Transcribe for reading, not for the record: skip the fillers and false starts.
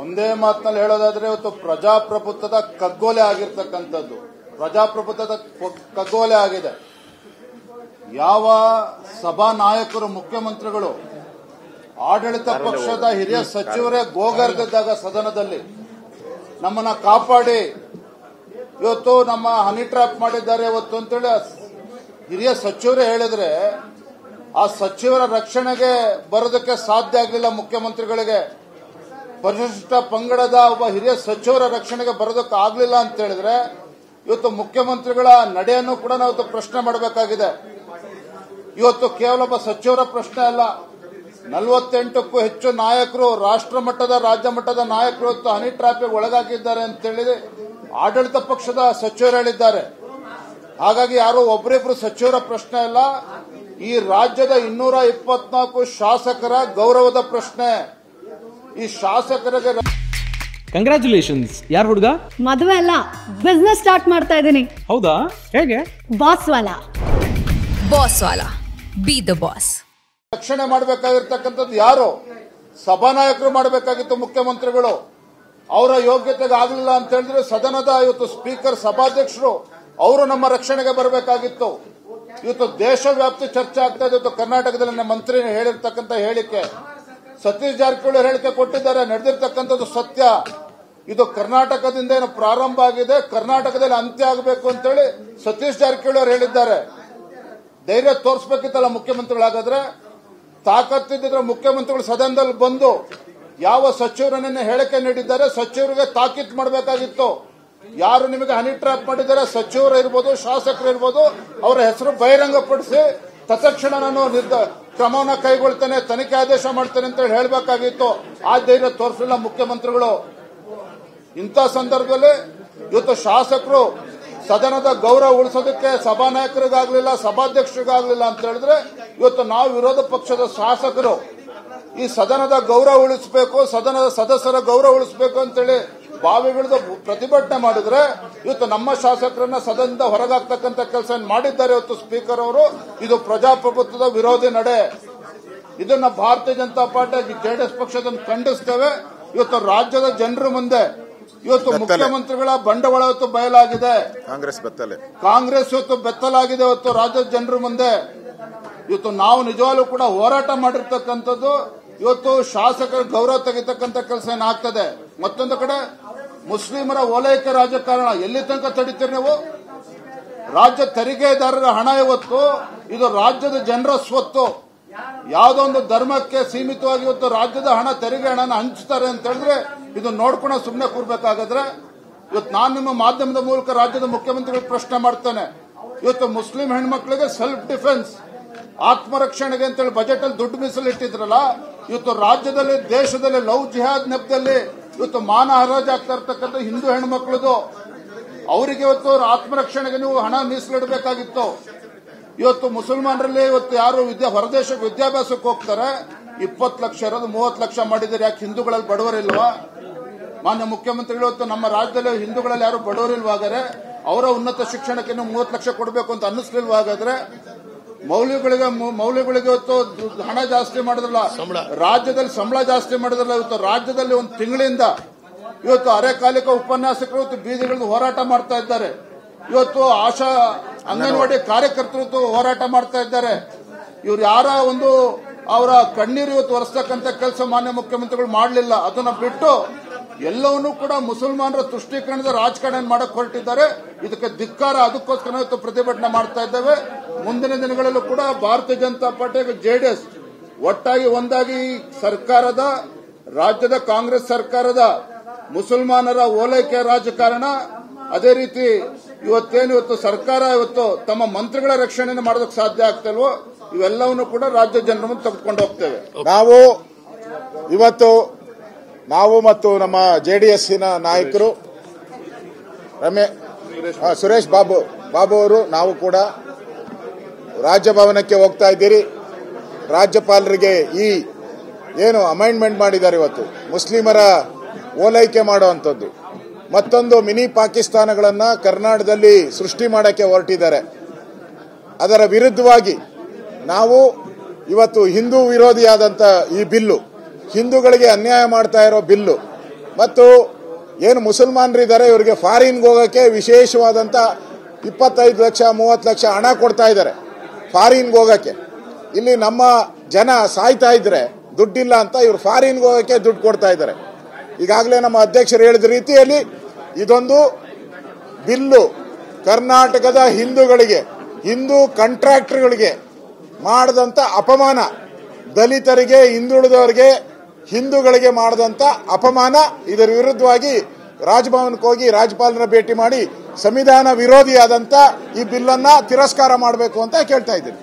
ಒಂದೇ ಮಾತಿನಲ್ಲಿ ಹೇಳೋದಾದ್ರೆ ಇವತ್ತು ಪ್ರಜಾಪ್ರಭುತ್ವದ ಕಗ್ಗೋಲೆ ಆಗಿರ್ತಕ್ಕಂಥದ್ದು, ಪ್ರಜಾಪ್ರಭುತ್ವದ ಕಗ್ಗೋಲೆ ಆಗಿದೆ. ಯಾವ ಸಭಾ ನಾಯಕರು, ಮುಖ್ಯಮಂತ್ರಿಗಳು, ಆಡಳಿತ ಪಕ್ಷದ ಹಿರಿಯ ಸಚಿವರೇ ಗೋಗರ್ದಿದ್ದಾಗ ಸದನದಲ್ಲಿ ನಮ್ಮನ್ನ ಕಾಪಾಡಿ ಇವತ್ತು ನಮ್ಮ ಹನಿ ಟ್ರ್ಯಾಪ್ ಮಾಡಿದ್ದಾರೆ ಇವತ್ತು ಅಂತೇಳಿ ಹಿರಿಯ ಸಚಿವರೇ ಹೇಳಿದ್ರೆ, ಆ ಸಚಿವರ ರಕ್ಷಣೆಗೆ ಬರೋದಕ್ಕೆ ಸಾಧ್ಯ ಆಗಲಿಲ್ಲ. ಮುಖ್ಯಮಂತ್ರಿಗಳಿಗೆ ಪರಿಶಿಷ್ಟ ಪಂಗಡದ ಒಬ್ಬ ಹಿರಿಯ ಸಚಿವರ ರಕ್ಷಣೆಗೆ ಬರೋದಕ್ಕೆ ಆಗಲಿಲ್ಲ ಅಂತ ಹೇಳಿದ್ರೆ ಇವತ್ತು ಮುಖ್ಯಮಂತ್ರಿಗಳ ನಡೆಯನ್ನು ಕೂಡ ನಾವು ಪ್ರಶ್ನೆ ಮಾಡಬೇಕಾಗಿದೆ. ಇವತ್ತು ಕೇವಲ ಒಬ್ಬ ಸಚಿವರ ಪ್ರಶ್ನೆ ಅಲ್ಲ, 48ಕ್ಕೂ ಹೆಚ್ಚು ನಾಯಕರು, ರಾಷ್ಟ್ರ ಮಟ್ಟದ, ರಾಜ್ಯ ಮಟ್ಟದ ನಾಯಕರು ಇವತ್ತು ಹನಿ ಟ್ರ್ಯಾಪಿಗೆ ಒಳಗಾಗಿದ್ದಾರೆ ಅಂತೇಳಿ ಆಡಳಿತ ಪಕ್ಷದ ಸಚಿವರು ಹೇಳಿದ್ದಾರೆ. ಹಾಗಾಗಿ ಯಾರೋ ಒಬ್ಬರಿಬ್ರು ಸಚಿವರ ಪ್ರಶ್ನೆ ಅಲ್ಲ, ಈ ರಾಜ್ಯದ 224 ಶಾಸಕರ ಗೌರವದ ಪ್ರಶ್ನೆ. ಈ ಶಾಸಕರಿಗೆ ಕಂಗ್ರ್ಯಾಚುಲೇಷನ್ಸ್. ಯಾರು ಹುಡುಗ? ಮದುವೆ ಅಲ್ಲ, ಬಿಸ್ನೆಸ್ ಸ್ಟಾರ್ಟ್ ಮಾಡ್ತಾ ಇದ್ದೀನಿ. ಹೌದಾ? ಹೇಗೆ? Boss Vala B the boss. ರಕ್ಷಣೆ ಮಾಡಬೇಕಾಗಿರ್ತಕ್ಕಂಥದ್ದು ಯಾರು? ಸಭಾನಾಯಕರು ಮಾಡಬೇಕಾಗಿತ್ತು, ಮುಖ್ಯಮಂತ್ರಿಗಳು. ಅವರ ಯೋಗ್ಯತೆಗೆ ಆಗಲಿಲ್ಲ ಅಂತ ಹೇಳಿದ್ರೆ ಸದನದ ಇವತ್ತು ಸ್ಪೀಕರ್, ಸಭಾಧ್ಯಕ್ಷರು ಅವರು ನಮ್ಮ ರಕ್ಷಣೆಗೆ ಬರಬೇಕಾಗಿತ್ತು. ಇವತ್ತು ದೇಶವ್ಯಾಪ್ತಿ ಚರ್ಚೆ ಆಗ್ತಾ ಇದೆ. ಇವತ್ತು ಕರ್ನಾಟಕದಲ್ಲಿ ಮಂತ್ರಿ ಹೇಳಿರ್ತಕ್ಕಂಥ ಹೇಳಿಕೆ, ಸತೀಶ್ ಜಾರಕಿಹೊಳಿ ಹೇಳಿಕೆ ಕೊಟ್ಟಿದ್ದಾರೆ, ನಡೆದಿರ್ತಕ್ಕಂಥದ್ದು ಸತ್ಯ. ಇದು ಕರ್ನಾಟಕದಿಂದ ಏನು ಪ್ರಾರಂಭ ಆಗಿದೆ, ಕರ್ನಾಟಕದಲ್ಲಿ ಅಂತ್ಯ ಆಗಬೇಕು ಅಂತೇಳಿ ಸತೀಶ್ ಜಾರಕಿಹೊಳಿ ಅವರು ಹೇಳಿದ್ದಾರೆ. ಧೈರ್ಯ ತೋರಿಸಬೇಕಿತ್ತಲ್ಲ ಮುಖ್ಯಮಂತ್ರಿಗಳಾಗಾದ್ರೆ. ತಾಕತ್ತಿದ್ರೆ ಮುಖ್ಯಮಂತ್ರಿಗಳು ಸದನದಲ್ಲಿ ಬಂದು ಯಾವ ಸಚಿವರನ್ನ ಹೇಳಿಕೆ ನೀಡಿದ್ದಾರೆ ಸಚಿವರಿಗೆ ತಾಕೀತು ಮಾಡಬೇಕಾಗಿತ್ತು. ಯಾರು ನಿಮಗೆ ಹನಿ ಟ್ರ್ಯಾಪ್ ಮಾಡಿದ್ದಾರೆ, ಸಚಿವರು ಇರ್ಬೋದು, ಶಾಸಕರು ಇರ್ಬೋದು, ಅವರ ಹೆಸರು ಬಹಿರಂಗಪಡಿಸಿ ತತ್ಕ್ಷಣ ನಾನು ಕ್ರಮವನ್ನು ಕೈಗೊಳ್ತೇನೆ, ತನಿಖೆ ಆದೇಶ ಮಾಡ್ತೇನೆ ಅಂತ ಹೇಳಬೇಕಾಗಿತ್ತು. ಆ ಧೈರ್ಯ ತೋರಿಸಲಿಲ್ಲ ಮುಖ್ಯಮಂತ್ರಿಗಳು. ಇಂಥ ಸಂದರ್ಭದಲ್ಲಿ ಇವತ್ತು ಶಾಸಕರು ಸದನದ ಗೌರವ ಉಳಿಸೋದಕ್ಕೆ ಸಭಾನಾಯಕರಿಗಾಗಲಿಲ್ಲ, ಸಭಾಧ್ಯಕ್ಷರಿಗಾಗಲಿಲ್ಲ ಅಂತ ಹೇಳಿದ್ರೆ ಇವತ್ತು ನಾವು ವಿರೋಧ ಪಕ್ಷದ ಶಾಸಕರು ಈ ಸದನದ ಗೌರವ ಉಳಿಸಬೇಕು, ಸದನದ ಸದಸ್ಯರ ಗೌರವ ಉಳಿಸಬೇಕು ಅಂತೇಳಿ ಬಾವಿಗಿಳಿದು ಪ್ರತಿಭಟನೆ ಮಾಡಿದ್ರೆ ಇವತ್ತು ನಮ್ಮ ಶಾಸಕರನ್ನ ಸದನದ ಹೊರಗಾಗ್ತಕ್ಕಂಥ ಕೆಲಸ ಮಾಡಿದ್ದಾರೆ ಇವತ್ತು ಸ್ಪೀಕರ್ ಅವರು. ಇದು ಪ್ರಜಾಪ್ರಭುತ್ವದ ವಿರೋಧಿ ನಡೆ. ಇದನ್ನ ಭಾರತೀಯ ಜನತಾ ಪಾರ್ಟಿ, ಜೆಡಿಎಸ್ ಪಕ್ಷದನ್ನು ಖಂಡಿಸ್ತೇವೆ. ಇವತ್ತು ರಾಜ್ಯದ ಜನರ ಮುಂದೆ ಇವತ್ತು ಮುಖ್ಯಮಂತ್ರಿಗಳ ಬಂಡವಾಳ ಇವತ್ತು ಬಯಲಾಗಿದೆ. ಕಾಂಗ್ರೆಸ್ ಇವತ್ತು ಬೆತ್ತಲಾಗಿದೆ ಇವತ್ತು ರಾಜ್ಯದ ಜನರ ಮುಂದೆ. ಇವತ್ತು ನಾವು ನಿಜವಾಗ್ಲೂ ಕೂಡ ಹೋರಾಟ ಮಾಡಿರ್ತಕ್ಕಂಥದ್ದು ಇವತ್ತು ಶಾಸಕರ ಗೌರವ ತೆಗಿತಕ್ಕಂಥ ಕೆಲಸ ಏನಾಗ್ತದೆ. ಮತ್ತೊಂದು ಕಡೆ ಮುಸ್ಲಿಮರ ಓಲೈಕೆ ರಾಜಕಾರಣ ಎಲ್ಲಿ ತನಕ ತಡೀತೀರಿ ನೀವು? ರಾಜ್ಯ ತೆರಿಗೆದಾರರ ಹಣ ಇವತ್ತು ಇದು ರಾಜ್ಯದ ಜನರ ಸ್ವತ್ತು. ಯಾವುದೋ ಒಂದು ಧರ್ಮಕ್ಕೆ ಸೀಮಿತವಾಗಿ ಇವತ್ತು ರಾಜ್ಯದ ಹಣ, ತೆರಿಗೆ ಹಣನ ಹಂಚ್ತಾರೆ ಅಂತ ಹೇಳಿದ್ರೆ ಇದು ನೋಡ್ಕೊಂಡು ಸುಮ್ಮನೆ ಕೂರ್ಬೇಕಾಗಾದ್ರೆ ಇವತ್ತು ನಾನು ನಿಮ್ಮ ಮಾಧ್ಯಮದ ಮೂಲಕ ರಾಜ್ಯದ ಮುಖ್ಯಮಂತ್ರಿಗಳು ಪ್ರಶ್ನೆ ಮಾಡ್ತೇನೆ. ಇವತ್ತು ಮುಸ್ಲಿಂ ಹೆಣ್ಮಕ್ಳಿಗೆ ಸೆಲ್ಫ್ ಡಿಫೆನ್ಸ್, ಆತ್ಮರಕ್ಷಣೆಗೆ ಅಂತೇಳಿ ಬಜೆಟ್ ಅಲ್ಲಿ ದುಡ್ಡು ಮೀಸಲಿಟ್ಟಿದ್ರಲ್ಲ, ಇವತ್ತು ರಾಜ್ಯದಲ್ಲಿ, ದೇಶದಲ್ಲಿ ಲವ್ ಜಿಹಾದ್ ನೆಪದಲ್ಲಿ ಇವತ್ತು ಮಾನ ಹರಾಜಾಗ್ತಾ ಇರ್ತಕ್ಕಂಥ ಹಿಂದೂ ಹೆಣ್ಮಕ್ಳದು, ಅವರಿಗೆ ಇವತ್ತು ಆತ್ಮರಕ್ಷಣೆಗೆ ನೀವು ಹಣ ಮೀಸಲಿಡಬೇಕಾಗಿತ್ತು. ಇವತ್ತು ಮುಸಲ್ಮಾನರಲ್ಲಿ ಇವತ್ತು ಯಾರು ಹೊರದೇಶಕ್ಕೆ ವಿದ್ಯಾಭ್ಯಾಸಕ್ಕೆ ಹೋಗ್ತಾರೆ, 20 ಲಕ್ಷ ಇರೋದು 30 ಲಕ್ಷ ಮಾಡಿದರೆ ಯಾಕೆ ಹಿಂದೂಗಳಲ್ಲಿ ಬಡವರಿಲ್ವಾ? ಮಾನ್ಯ ಮುಖ್ಯಮಂತ್ರಿಗಳು ಇವತ್ತು ನಮ್ಮ ರಾಜ್ಯದಲ್ಲಿ ಹಿಂದೂಗಳಲ್ಲಿ ಯಾರು ಬಡವರಿಲ್ವಾಗಾದ್ರೆ ಅವರ ಉನ್ನತ ಶಿಕ್ಷಣಕ್ಕೆ 30 ಲಕ್ಷ ಕೊಡಬೇಕು ಅಂತ ಅನ್ನಿಸ್ಲಿಲ್ವಾಗಾದ್ರೆ ಮೌಲ್ಯಗಳಿಗೆ ಇವತ್ತು ಹಣ ಜಾಸ್ತಿ ಮಾಡಿದ್ರಲ್ಲ, ರಾಜ್ಯದಲ್ಲಿ ಸಂಬಳ ಜಾಸ್ತಿ ಮಾಡಿದ್ರಲ್ಲ. ಇವತ್ತು ರಾಜ್ಯದಲ್ಲಿ ಒಂದು ತಿಂಗಳಿಂದ ಇವತ್ತು ಅರೆಕಾಲಿಕ ಉಪನ್ಯಾಸಕರು ಇವತ್ತು ಬೀದಿಗಳಲ್ಲಿ ಹೋರಾಟ ಮಾಡ್ತಾ ಇದ್ದಾರೆ. ಇವತ್ತು ಆಶಾ ಅಂಗನವಾಡಿ ಕಾರ್ಯಕರ್ತರು ಹೋರಾಟ ಮಾಡ್ತಾ ಇದ್ದಾರೆ. ಇವ್ರು ಯಾರ ಒಂದು ಅವರ ಕಣ್ಣೀರು ಇವತ್ತು ಒರೆಸ್ತಕ್ಕಂಥ ಕೆಲಸ ಮಾನ್ಯ ಮುಖ್ಯಮಂತ್ರಿಗಳು ಮಾಡಲಿಲ್ಲ. ಅದನ್ನ ಬಿಟ್ಟು ಎಲ್ಲವನ್ನೂ ಕೂಡ ಮುಸಲ್ಮಾನರ ತುಷ್ಟೀಕರಣದ ರಾಜಕಾರಣ ಮಾಡಕ್ ಹೊರಟಿದ್ದಾರೆ. ಇದಕ್ಕೆ ಧಿಕ್ಕಾರ. ಅದಕ್ಕೋಸ್ಕರ ಇವತ್ತು ಪ್ರತಿಭಟನೆ ಮಾಡ್ತಾ ಇದ್ದೇವೆ. ಮುಂದಿನ ದಿನಗಳಲ್ಲೂ ಕೂಡ ಭಾರತೀಯ ಜನತಾ ಪಾರ್ಟಿ, ಜೆಡಿಎಸ್ ಒಟ್ಟಾಗಿ ಒಂದಾಗಿ ಸರ್ಕಾರದ, ರಾಜ್ಯದ ಕಾಂಗ್ರೆಸ್ ಸರ್ಕಾರದ ಮುಸಲ್ಮಾನರ ಓಲೈಕೆ ರಾಜಕಾರಣ, ಅದೇ ರೀತಿ ಇವತ್ತು ಸರ್ಕಾರ ಇವತ್ತು ತಮ್ಮ ಮಂತ್ರಿಗಳ ರಕ್ಷಣೆ ಮಾಡೋದಕ್ಕೆ ಸಾಧ್ಯ ಆಗ್ತಲ್ವೋ ಇವೆಲ್ಲವನ್ನು ಕೂಡ ರಾಜ್ಯ ಜನರ ಮುಂದೆ ತೆಗೆದುಕೊಂಡು ಹೋಗ್ತೇವೆ. ನಾವು ಮತ್ತು ನಮ್ಮ ಜೆಡಿಎಸ್ಸಿನ ನಾಯಕರು ಸುರೇಶ್ ಬಾಬು ಅವರು ನಾವು ಕೂಡ ರಾಜಭವನಕ್ಕೆ ಹೋಗ್ತಾ ಇದ್ದೀರಿ. ರಾಜ್ಯಪಾಲರಿಗೆ ಈ ಏನು ಅಮೆಂಡ್ಮೆಂಟ್ ಮಾಡಿದ್ದಾರೆ ಇವತ್ತು ಮುಸ್ಲಿಮರ ಓಲೈಕೆ ಮಾಡುವಂಥದ್ದು, ಮತ್ತೊಂದು ಮಿನಿ ಪಾಕಿಸ್ತಾನಗಳನ್ನು ಕರ್ನಾಟಕದಲ್ಲಿ ಸೃಷ್ಟಿ ಮಾಡಕ್ಕೆ ಹೊರಟಿದ್ದಾರೆ. ಅದರ ವಿರುದ್ಧವಾಗಿ ನಾವು ಇವತ್ತು ಹಿಂದೂ ವಿರೋಧಿಯಾದಂಥ ಈ ಬಿಲ್ಲು, ಹಿಂದೂಗಳಿಗೆ ಅನ್ಯಾಯ ಮಾಡ್ತಾ ಇರೋ ಬಿಲ್ಲು, ಮತ್ತು ಏನು ಮುಸಲ್ಮಾನರಿದ್ದಾರೆ ಇವರಿಗೆ ಫಾರಿನ್ಗೆ ಹೋಗೋಕ್ಕೆ ವಿಶೇಷವಾದಂಥ 25 ಲಕ್ಷ 30 ಲಕ್ಷ ಹಣ ಕೊಡ್ತಾ ಇದ್ದಾರೆ ಫಾರಿನ್ಗೆ ಹೋಗೋಕ್ಕೆ. ಇಲ್ಲಿ ನಮ್ಮ ಜನ ಸಾಯ್ತಾ ಇದ್ರೆ ದುಡ್ಡಿಲ್ಲ ಅಂತ ಇವರು ಫಾರಿನ್ಗೆ ಹೋಗೋಕ್ಕೆ ದುಡ್ಡು ಕೊಡ್ತಾ ಇದ್ದಾರೆ. ಈಗಾಗಲೇ ನಮ್ಮ ಅಧ್ಯಕ್ಷರು ಹೇಳಿದ ರೀತಿಯಲ್ಲಿ ಇದೊಂದು ಬಿಲ್ಲು ಕರ್ನಾಟಕದ ಹಿಂದೂಗಳಿಗೆ, ಹಿಂದೂ ಕಾಂಟ್ರಾಕ್ಟರ್ಗಳಿಗೆ ಮಾಡಿದಂಥ ಅಪಮಾನ, ದಲಿತರಿಗೆ, ಹಿಂದುಳಿದವರಿಗೆ, ಹಿಂದೂಗಳಿಗೆ ಮಾಡಿದಂಥ ಅಪಮಾನ. ಇದರ ವಿರುದ್ಧವಾಗಿ ರಾಜಭವನಕ್ಕೆ ಹೋಗಿ ರಾಜ್ಯಪಾಲರ ಭೇಟಿ ಮಾಡಿ ಸಂವಿಧಾನ ವಿರೋಧಿಯಾದಂಥ ಈ ಬಿಲ್ಲನ್ನು ತಿರಸ್ಕಾರ ಮಾಡಬೇಕು ಅಂತ ಕೇಳ್ತಾ ಇದ್ದೀನಿ.